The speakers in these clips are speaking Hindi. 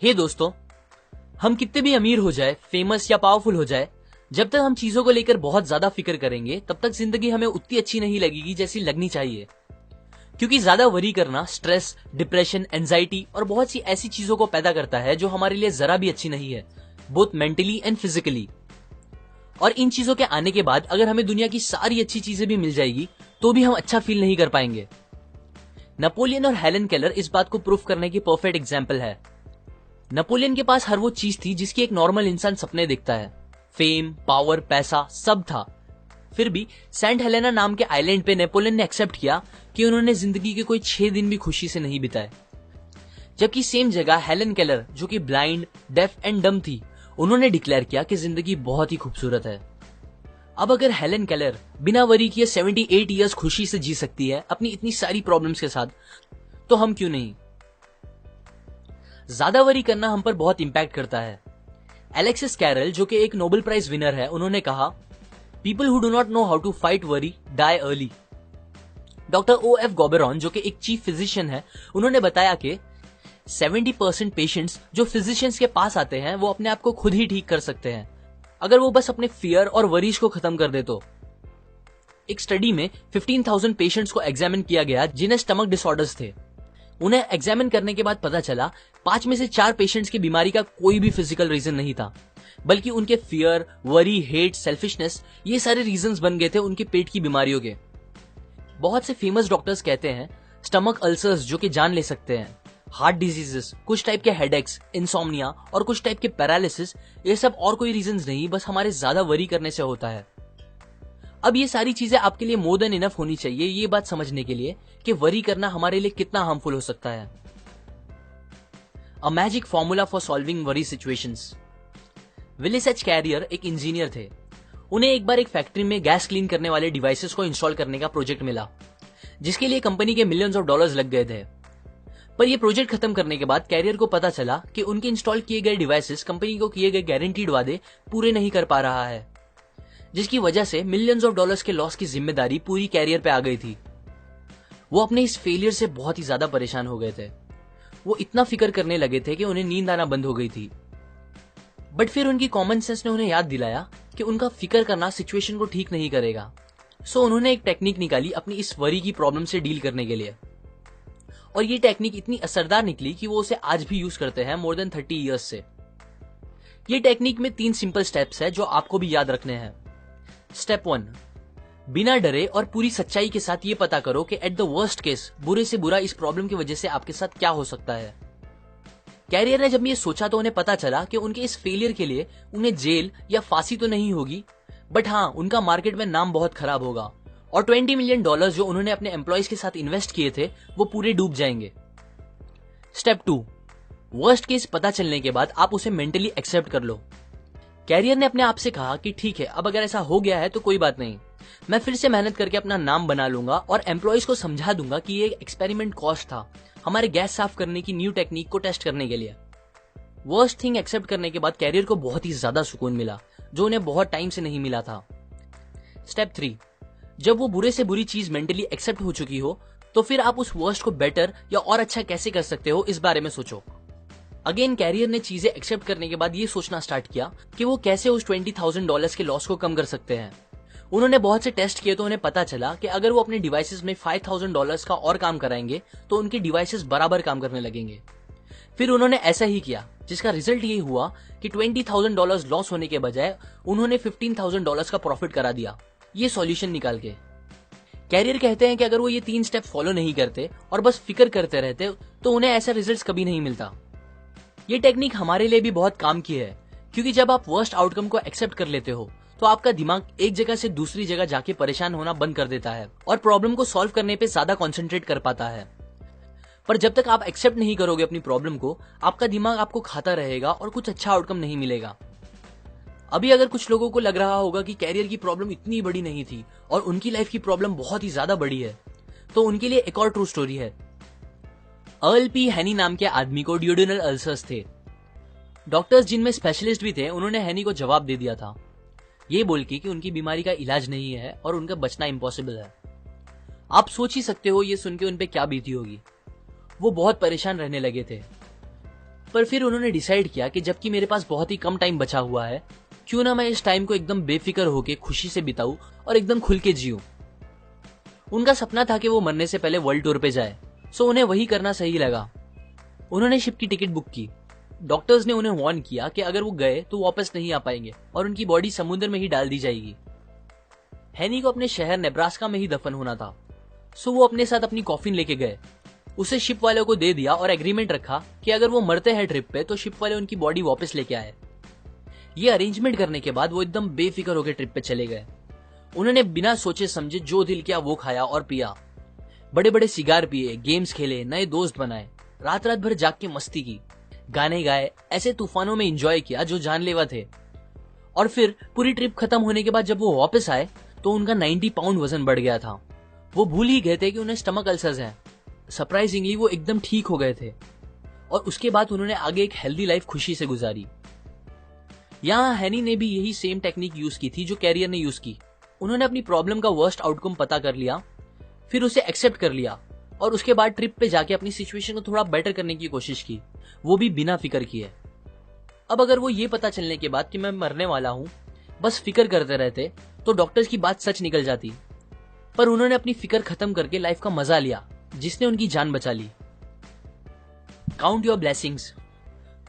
हे दोस्तों, हम कितने भी अमीर हो जाए, फेमस या पावरफुल हो जाए, जब तक हम चीजों को लेकर बहुत ज्यादा फिक्र करेंगे तब तक जिंदगी हमें उतनी अच्छी नहीं लगेगी जैसी लगनी चाहिए। क्योंकि ज्यादा वरी करना स्ट्रेस, डिप्रेशन, एंजाइटी और बहुत सी ऐसी चीजों को पैदा करता है जो हमारे लिए जरा भी अच्छी नहीं है, बोथ मेंटली एंड फिजिकली। और इन चीजों के आने के बाद अगर हमें दुनिया की सारी अच्छी चीजें भी मिल जाएगी तो भी हम अच्छा फील नहीं कर पाएंगे। नेपोलियन और हेलन केलर इस बात को प्रूफ करने की परफेक्ट एग्जाम्पल है। नेपोलियन के पास हर वो चीज थी जिसकी एक नॉर्मल इंसान सपने देखता है। फेम, पावर, पैसा सब था। फिर भी सेंट हेलेना नाम के आइलैंड पे नेपोलियन ने एक्सेप्ट किया कि उन्होंने जिंदगी के कोई 6 दिन भी खुशी से नहीं बिताए। जबकि सेम जगह हेलन केलर, जो कि ब्लाइंड, डेफ एंड डम थी, उन्होंने डिक्लेयर किया कि जिंदगी बहुत ही खूबसूरत है। अब अगर हेलन केलर बिना वरी किए 78 इयर्स खुशी से जी सकती है अपनी इतनी सारी प्रॉब्लम्स के साथ, तो हम क्यों नहीं। ज्यादा वरी करना हम पर बहुत इंपैक्ट करता है। एलेक्सिस कैरल, जो कि एक नोबेल प्राइज विनर है, उन्होंने कहा, people who do not know how to fight worry die early. Doctor OF गॉबेरॉन, जो कि एक चीफ फिजिशियन है, उन्होंने बताया कि 70% पेशेंट्स जो फिजिशियंस के पास आते हैं वो अपने आप को खुद ही ठीक कर सकते हैं अगर वो बस अपने फियर और वरीज को खत्म कर दे तो। एक स्टडी में 15,000 पेशेंट्स को एग्जामिन किया गया जिन्हें स्टमक डिसऑर्डर्स थे। उन्हें एग्जामिन करने के बाद पता चला 5 में से 4 पेशेंट्स की बीमारी का कोई भी फिजिकल रीजन नहीं था, बल्कि उनके फियर, वरी, हेट, सेल्फिशनेस, ये सारे रीजंस बन गए थे उनके पेट की बीमारियों के। बहुत से फेमस डॉक्टर्स कहते हैं स्टमक अल्सर्स जो कि जान ले सकते हैं, हार्ट डिजीजेस, कुछ टाइप के हेडेक्स, इंसोम्निया और कुछ टाइप के पैरालिसिस, ये सब और कोई रीजंस नहीं, बस हमारे ज्यादा वरी करने से होता है। अब ये सारी चीजें आपके लिए मोर देन इनफ होनी चाहिए ये बात समझने के लिए कि वरी करना हमारे लिए कितना हार्मफुल हो सकता है। A magic formula for solving worry situations. Willis H Carrier एक इंजीनियर थे। उन्हें एक बार एक फैक्ट्री में गैस क्लीन करने वाले डिवाइसेस को इंस्टॉल करने का प्रोजेक्ट मिला, जिसके लिए कंपनी के मिलियंस ऑफ डॉलर्स लग गए थे। पर यह प्रोजेक्ट खत्म करने के बाद कैरियर को पता चला कि उनके इंस्टॉल किए गए डिवाइसेस कंपनी को किए गए गारंटीड वादे पूरे नहीं कर पा रहा है, जिसकी वजह से मिलियंस ऑफ डॉलर्स के लॉस की जिम्मेदारी पूरी कैरियर पे आ गई थी। वो अपने इस फेलियर से बहुत ही ज्यादा परेशान हो गए थे। वो इतना फिक्र करने लगे थे कि उन्हें नींद आना बंद हो गई थी। बट फिर उनकी कॉमन सेंस ने उन्हें याद दिलाया कि उनका फिक्र करना सिचुएशन को ठीक नहीं करेगा। सो उन्होंने एक टेक्निक निकाली अपनी इस वरी की प्रॉब्लम से डील करने के लिए, और ये टेक्निक इतनी असरदार निकली कि वो उसे आज भी यूज करते हैं मोर देन 30 इयर्स से। ये टेक्निक में 3 सिंपल स्टेप्स है जो आपको भी याद रखने हैं। स्टेप 1, बिना डरे और पूरी सच्चाई के साथ ये पता करो कि एट द वर्स्ट केस बुरे से बुरा इस प्रॉब्लम की वजह से आपके साथ क्या हो सकता है। कैरियर ने जब ये सोचा तो उन्हें पता चला कि उनके इस फेलियर के लिए उन्हें जेल या फांसी तो नहीं होगी, बट हाँ, उनका मार्केट में नाम बहुत खराब होगा और $20 मिलियन जो उन्होंने अपने एम्प्लॉयज के साथ इन्वेस्ट किए थे वो पूरे डूब जाएंगे। स्टेप 2, वर्स्ट केस पता चलने के बाद आप उसे मेंटली एक्सेप्ट कर लो। कैरियर ने अपने आप से कहा कि ठीक है, अब अगर ऐसा हो गया है तो कोई बात नहीं, मैं फिर से मेहनत करके अपना नाम बना लूंगा और एम्प्लॉयज को समझा दूंगा कि ये एक्सपेरिमेंट कॉस्ट था हमारे गैस साफ करने की न्यू टेक्निक को टेस्ट करने के लिए। वर्स्ट थिंग एक्सेप्ट करने के बाद कैरियर को बहुत ही ज्यादा सुकून मिला जो उन्हें बहुत टाइम से नहीं मिला था। स्टेप 3, जब वो बुरे से बुरी चीज मेंटली एक्सेप्ट हो चुकी हो तो फिर आप उस वर्स्ट को बेटर या और अच्छा कैसे कर सकते हो इस बारे में सोचो। अगेन कैरियर ने चीजें एक्सेप्ट करने के बाद ये सोचना स्टार्ट किया कि वो कैसे उस $20,000 के लॉस को कम कर सकते हैं। उन्होंने बहुत से टेस्ट किए तो उन्हें पता चला कि अगर वो अपने डिवाइसेस में $5,000 का और काम कराएंगे तो उनके डिवाइसेस बराबर काम करने लगेंगे। फिर उन्होंने ऐसा ही किया, जिसका रिजल्ट ये हुआ कि $20,000 लॉस होने के बजाय उन्होंने $15,000 का प्रॉफिट करा दिया, ये सॉल्यूशन निकाल के। कैरियर कहते हैं कि अगर वो ये 3 स्टेप फॉलो नहीं करते और बस फिक्र करते रहते तो उन्हें ऐसा रिजल्ट्स कभी नहीं मिलता। ये टेक्निक हमारे लिए भी बहुत काम की है, क्योंकि जब आप वर्स्ट आउटकम को एक्सेप्ट कर लेते हो तो आपका दिमाग एक जगह से दूसरी जगह जाके परेशान होना बंद कर देता है और प्रॉब्लम को सॉल्व करने पे ज्यादा कंसंट्रेट कर पाता है। पर जब तक आप एक्सेप्ट नहीं करोगे अपनी प्रॉब्लम को, आपका दिमाग आपको खाता रहेगा और कुछ अच्छा आउटकम नहीं मिलेगा। अभी अगर कुछ लोगों को लग रहा होगा कि कैरियर की प्रॉब्लम इतनी बड़ी नहीं थी और उनकी लाइफ की प्रॉब्लम बहुत ही ज्यादा बड़ी है, तो उनके लिए एक और ट्रू स्टोरी है। अर्ल पी हैनी नाम के आदमी को ड्यूडेनल अल्सर्स थे। डॉक्टर्स जिनमें स्पेशलिस्ट भी थे, उन्होंने हैनी को जवाब दे दिया था ये बोल के कि उनकी बीमारी का इलाज नहीं है और उनका बचना इम्पॉसिबल है। आप सोच ही सकते हो ये सुन के उन पे क्या बीती होगी। वो बहुत परेशान रहने लगे थे। पर फिर उन्होंने डिसाइड किया कि जबकि मेरे पास बहुत ही कम टाइम बचा हुआ है, क्यों ना मैं इस टाइम को एकदम बेफिक्र होके खुशी से बिताऊं और एकदम खुल के जीऊं। उनका सपना था कि वो मरने से पहले वर्ल्ड टूर पे जाए, सो उन्हें वही करना सही लगा। उन्होंने शिप की टिकट बुक की। डॉक्टर्स ने उन्हें वार्न किया कि अगर वो गए तो वापस नहीं आ पाएंगे और उनकी बॉडी समुद्र में ही डाल दी जाएगी। हैनी को अपने शहर नेब्रास्का में ही दफन होना था, सो वो अपने साथ अपनी कॉफिन लेके गए, उसे शिप वालों को दे दिया और एग्रीमेंट रखा कि अगर वो मरते हैं ट्रिप पे तो शिप वाले उनकी बॉडी वापस लेके आए। ये अरेंजमेंट करने के बाद वो एकदम बेफिक्र होकर ट्रिप पे चले गए। उन्होंने बिना सोचे समझे जो दिल किया वो खाया और पिया, बड़े बड़े सिगार पिए, गेम्स खेले, नए दोस्त बनाए, रात रात भर जाग के मस्ती की, गाने गाए, ऐसे तूफानों में एंजॉय किया जो जानलेवा थे। और फिर पूरी ट्रिप खत्म होने के बाद जब वो वापस आए तो उनका 90 पाउंड वजन बढ़ गया था। वो भूल ही गए थे कि उन्हें स्टमक अल्सर्स हैं। सरप्राइजिंगली वो एकदम ठीक हो गए थे और उसके बाद उन्होंने आगे एक हेल्दी लाइफ खुशी से गुजारी। यहाँ हैनी ने भी यही सेम टेक्निक यूज की थी जो कैरियर ने यूज की। उन्होंने अपनी प्रॉब्लम का वर्स्ट आउटकम पता कर लिया, फिर उसे एक्सेप्ट कर लिया और उसके बाद ट्रिप पे जाके अपनी सिचुएशन को थोड़ा बेटर करने की कोशिश की, वो भी बिना फिक्र किए। अब अगर वो ये पता चलने के बाद कि मैं मरने वाला हूं बस फिक्र करते रहते तो डॉक्टर्स की बात सच निकल जाती, पर उन्होंने अपनी फिक्र खत्म करके लाइफ का मजा लिया जिसने उनकी जान बचा ली। Count your blessings.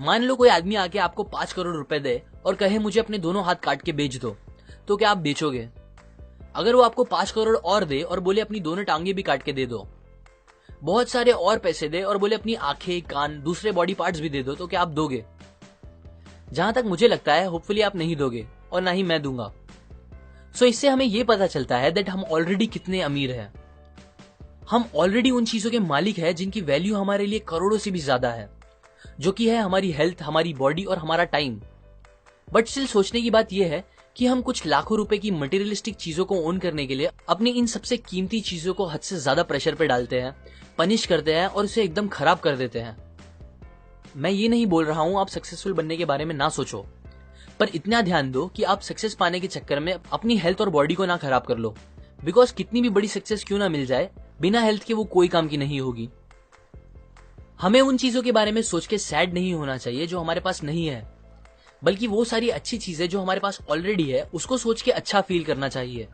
मान लो कोई आदमी आके आपको 5 करोड़ रुपए दे और कहे मुझे अपने दोनों हाथ काट के बेच दो, तो क्या आप बेचोगे? अगर वो आपको 5 करोड़ और दे और बोले अपनी दोनों टांगे भी काट के दे दो, बहुत सारे और पैसे दे और बोले अपनी आंखें, कान, दूसरे बॉडी पार्ट्स भी दे दो, तो क्या आप दोगे? जहां तक मुझे लगता है होपफुली आप नहीं दोगे और ना ही मैं दूंगा। सो इससे हमें यह पता चलता है दैट हम ऑलरेडी कितने अमीर हैं। हम ऑलरेडी उन चीजों के मालिक हैं जिनकी वैल्यू हमारे लिए करोड़ों से भी ज्यादा है, जो कि है हमारी हेल्थ, हमारी बॉडी और हमारा टाइम। बट स्टिल सोचने की बात यह है कि हम कुछ लाखों रुपए की मटेरियलिस्टिक चीजों को ओन करने के लिए अपनी इन सबसे कीमती चीजों को हद से ज्यादा प्रेशर पे डालते हैं, पनिश करते हैं और उसे एकदम खराब कर देते हैं। मैं ये नहीं बोल रहा हूं आप सक्सेसफुल बनने के बारे में ना सोचो, पर इतना ध्यान दो कि आप सक्सेस पाने के चक्कर में अपनी हेल्थ और बॉडी को ना खराब कर लो, बिकॉज कितनी भी बड़ी सक्सेस क्यों ना मिल जाए, बिना हेल्थ के वो कोई काम की नहीं होगी। हमें उन चीजों के बारे में सोच के सैड नहीं होना चाहिए जो हमारे पास नहीं है, बल्कि वो सारी अच्छी चीजें जो हमारे पास ऑलरेडी है उसको सोच के अच्छा फील करना चाहिए।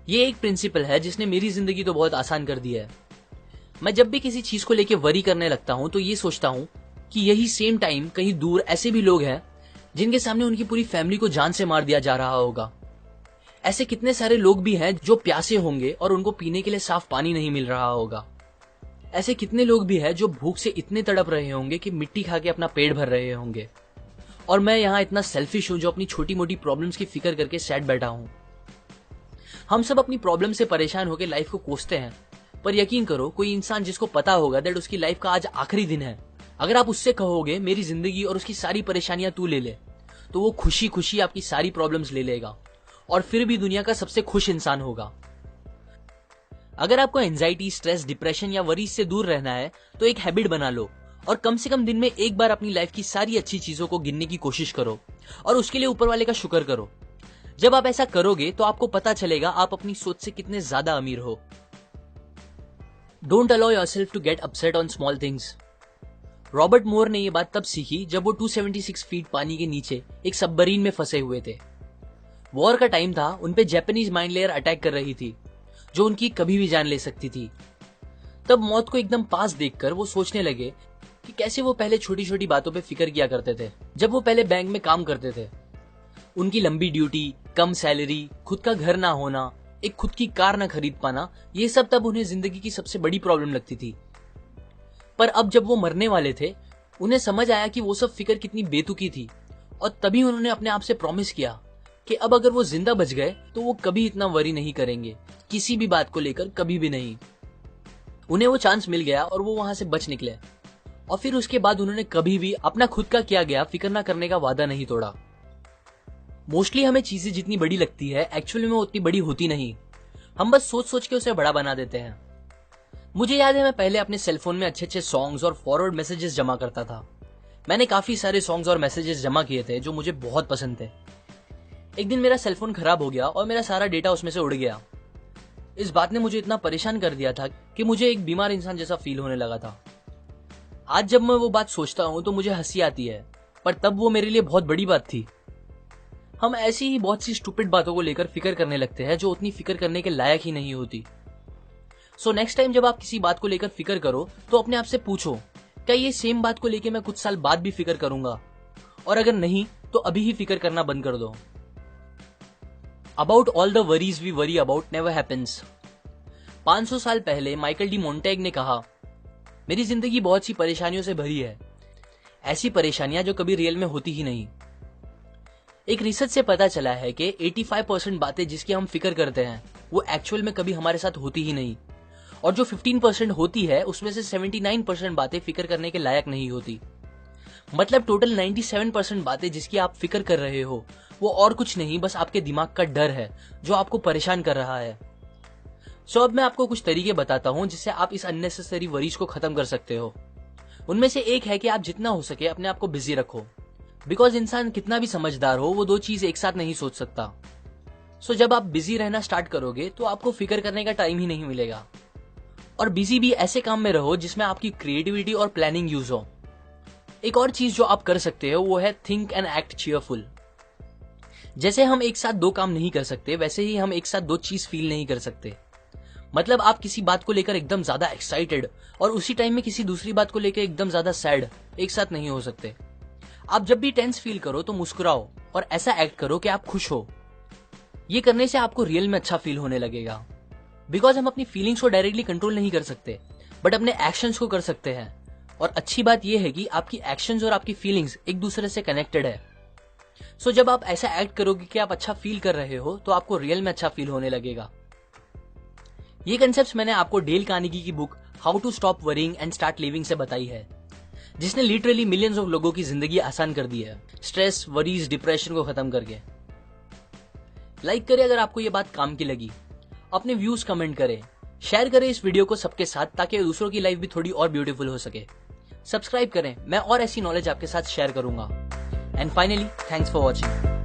ये एक प्रिंसिपल है जिसने मेरी जिंदगी तो बहुत आसान कर दी है। मैं जब भी किसी चीज को लेके वरी करने लगता हूं तो ये सोचता हूं कि यही सेम टाइम कहीं दूर ऐसे भी लोग हैं जिनके सामने उनकी पूरी फैमिली को जान से मार दिया जा रहा होगा। ऐसे कितने सारे लोग भी हैं जो प्यासे होंगे और उनको पीने के लिए साफ पानी नहीं मिल रहा होगा। ऐसे कितने लोग भी हैं जो भूख से इतने तड़प रहे होंगे कि मिट्टी खा के अपना पेट भर रहे होंगे। और मैं यहाँ इतना सेल्फिश हूं जो अपनी छोटी मोटी प्रॉब्लम्स की फिक्र करके सैड बैठा हूं। हम सब अपनी प्रॉब्लम से परेशान होकर लाइफ को कोसते हैं, पर यकीन करो कोई इंसान जिसको पता होगा दैट उसकी लाइफ का आज आखिरी दिन है, अगर आप उससे कहोगे मेरी जिंदगी और उसकी सारी परेशानियां तू ले ले, तो वो खुशी खुशी आपकी सारी प्रॉब्लम्स ले लेगा और फिर भी दुनिया का सबसे खुश इंसान होगा। अगर आपको एंजाइटी, स्ट्रेस, डिप्रेशन या वरीज से दूर रहना है तो एक हैबिट बना लो और कम से कम दिन में एक बार अपनी लाइफ की सारी अच्छी चीजों को गिनने की कोशिश करो और उसके लिए ऊपर वाले का शुक्र करो। जब आप ऐसा करोगे तो आपको पता चलेगा आप अपनी सोच से कितने ज्यादा अमीर हो। Don't allow yourself to get upset on small things. Robert Moore ने यह बात तब सीखी जब वो 276 फीट पानी के नीचे एक सबमरीन में फंसे हुए थे। वॉर का टाइम था, उनपे जापानीज माइन लेयर अटैक कर रही थी जो उनकी कभी भी जान ले सकती थी। तब मौत को एकदम पास देखकर वो सोचने लगे कि कैसे वो पहले छोटी छोटी बातों पे फिक्र किया करते थे जब वो पहले बैंक में काम करते थे। उनकी लंबी ड्यूटी, कम सैलरी, खुद का घर ना होना, एक खुद की कार ना खरीद पाना, ये सब तब उन्हें जिंदगी की सबसे बड़ी प्रॉब्लम लगती थी। पर अब जब वो मरने वाले थे उन्हें समझ आया कि वो सब फिक्र कितनी बेतुकी थी और तभी उन्होंने अपने आप से प्रॉमिस किया कि अब अगर वो जिंदा बच गए तो वो कभी इतना वरी नहीं करेंगे, किसी भी बात को लेकर कभी भी नहीं। उन्हें वो चांस मिल गया और वो वहां से बच निकले और फिर उसके बाद उन्होंने कभी भी अपना खुद का किया गया फिक्र ना करने का वादा नहीं तोड़ा। मोस्टली हमें चीजें जितनी बड़ी लगती है एक्चुअली में उतनी बड़ी होती नहीं, हम बस सोच सोच के उसे बड़ा बना देते हैं। मुझे याद है मैं पहले अपने सेलफोन में अच्छे अच्छे सॉन्ग्स और फॉरवर्ड मैसेजेस जमा करता था। मैंने काफी सारे सॉन्ग्स और मैसेजेस जमा किए थे जो मुझे बहुत पसंद थे। एक दिन मेरा सेलफोन खराब हो गया और मेरा सारा डेटा उसमें से उड़ गया। इस बात ने मुझे इतना परेशान कर दिया था कि मुझे एक बीमार इंसान जैसा फील होने लगा था। आज जब मैं वो बात सोचता हूं तो मुझे हंसी आती है, पर तब वो मेरे लिए बहुत बड़ी बात थी। हम ऐसी ही बहुत सी स्टूपिड बातों को लेकर फिक्र करने लगते हैं जो उतनी फिक्र करने के लायक ही नहीं होती। सो नेक्स्ट टाइम जब आप किसी बात को लेकर फिक्र करो तो अपने आप से पूछो, क्या ये सेम बात को लेकर मैं कुछ साल बाद भी फिक्र करूंगा? और अगर नहीं तो अभी ही फिक्र करना बंद कर दो। About all the worries we worry about never happens. 500 साल पहले माइकल डी मोंटेग ने कहा, मेरी जिंदगी बहुत सी परेशानियों से भरी है, ऐसी परेशानियां जो कभी रियल में होती ही नहीं। एक रिसर्च से पता चला है कि 85% बातें जिसकी हम फिक्र करते हैं वो एक्चुअल में कभी हमारे साथ होती ही नहीं, और जो 15% होती है उसमें से 79% बातें फिक्र करने के लायक नहीं होती। मतलब टोटल 97% बातें जिसकी आप फिक्र कर रहे हो वो और कुछ नहीं, बस आपके दिमाग का डर है जो आपको परेशान कर रहा है। सो अब मैं आपको कुछ तरीके बताता हूं जिससे आप इस अननेसेसरी वरीज को खत्म कर सकते हो। उनमें से एक है कि आप जितना हो सके अपने आप को बिजी रखो, बिकॉज इंसान कितना भी समझदार हो वो दो चीज एक साथ नहीं सोच सकता। सो जब आप बिजी रहना स्टार्ट करोगे तो आपको फिक्र करने का टाइम ही नहीं मिलेगा। और बिजी भी ऐसे काम में रहो जिसमें आपकी क्रिएटिविटी और प्लानिंग यूज हो। एक और चीज जो आप कर सकते हो वो है थिंक एंड एक्ट चीयरफुल। जैसे हम एक साथ दो काम नहीं कर सकते वैसे ही हम एक साथ दो चीज फील नहीं कर सकते। मतलब आप किसी बात को लेकर एकदम ज्यादा एक्साइटेड और उसी टाइम में किसी दूसरी बात को लेकर एकदम ज्यादा सैड एक साथ नहीं हो सकते। आप जब भी टेंस फील करो तो मुस्कुराओ और ऐसा एक्ट करो कि आप खुश हो। ये करने से आपको रियल में अच्छा फील होने लगेगा। बिकॉज हम अपनी फीलिंग्स को डायरेक्टली कंट्रोल नहीं कर सकते बट अपने एक्शंस को कर सकते हैं। और अच्छी बात यह है कि आपकी एक्शंस और आपकी फीलिंग्स एक दूसरे से कनेक्टेड है। सो जब आप ऐसा एक्ट करोगे कि आप अच्छा फील कर रहे हो तो आपको रियल में अच्छा फील होने लगेगा। ये कंसेप्ट मैंने आपको डेल कार्नेगी की book how to stop worrying and start living से बताई है, जिसने लिटरली मिलियंस ऑफ लोगों की जिंदगी आसान कर दी है, स्ट्रेस, वरीज, डिप्रेशन को खत्म करके। लाइक करें अगर आपको ये बात काम की लगी, अपने व्यूज कमेंट करें, शेयर करें इस वीडियो को सबके साथ ताकि दूसरों की लाइफ भी थोड़ी और ब्यूटीफुल हो सके। सब्सक्राइब करें, मैं और ऐसी नॉलेज आपके साथ शेयर करूंगा। And finally, thanks for watching.